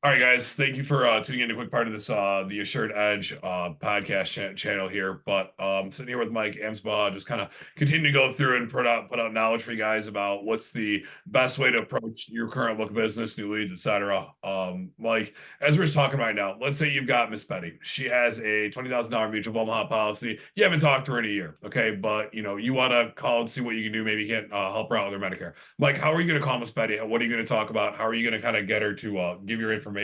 All right, guys. Thank you for tuning in to a quick part of this the Assured Edge podcast channel here. But sitting here with Mike Amsbaugh, just kind of continue to go through and put out knowledge for you guys about what's the best way to approach your current book of business, new leads, etc. Mike, as we're talking right now, let's say you've got Miss Betty. She has a $20,000 mutual Omaha policy. You haven't talked to her in a year, okay? But you want to call and see what you can do. Maybe you can help her out with her Medicare. Mike, how are you going to call Miss Betty? What are you going to talk about? How are you going to kind of get her to give your information?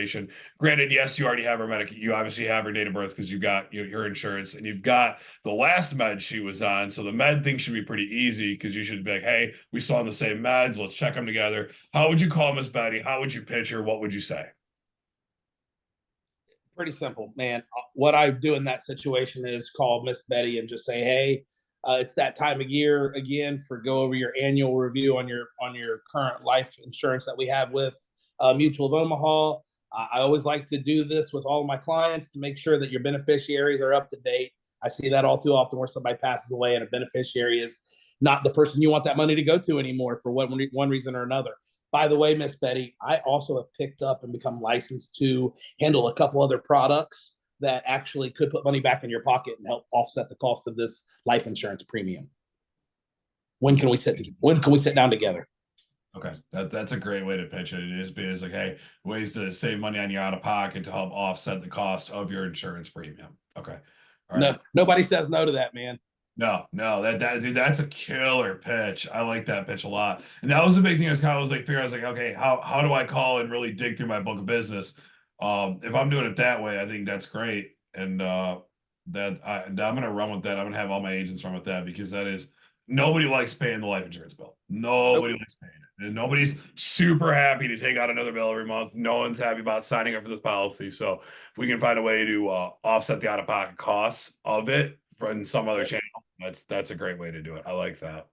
Granted, yes, you already have her Medicare. You obviously have her date of birth because you've got your insurance, and you've got the last med she was on. So the med thing should be pretty easy because you should be like, hey, we saw on the same meds. Let's check them together. How would you call Miss Betty? How would you pitch her? What would you say? Pretty simple, man. What I do in that situation is call Miss Betty and just say, "Hey, it's that time of year again for go over your annual review on your current life insurance that we have with Mutual of Omaha. I always like to do this with all of my clients to make sure that your beneficiaries are up to date. I see that all too often where somebody passes away and a beneficiary is not the person you want that money to go to anymore for one reason or another. By the way, Miss Betty, I also have picked up and become licensed to handle a couple other products that actually could put money back in your pocket and help offset the cost of this life insurance premium. When can we sit down together? Okay, that's a great way to pitch it. It is like, hey, ways to save money on your out of pocket to help offset the cost of your insurance premium. Okay, all right. No, nobody says no to that, man. No, that dude, that's a killer pitch. I like that pitch a lot. And that was the big thing. I was like, figuring, I was like, okay, how do I call and really dig through my book of business? If I'm doing it that way, I think that's great. And I'm gonna run with that. I'm gonna have all my agents run with that because that is nobody likes paying the life insurance bill. Nobody likes paying it. And nobody's super happy to take out another bill every month. No one's happy about signing up for this policy. So if we can find a way to offset the out-of-pocket costs of it from some other channel, that's a great way to do it. I like that.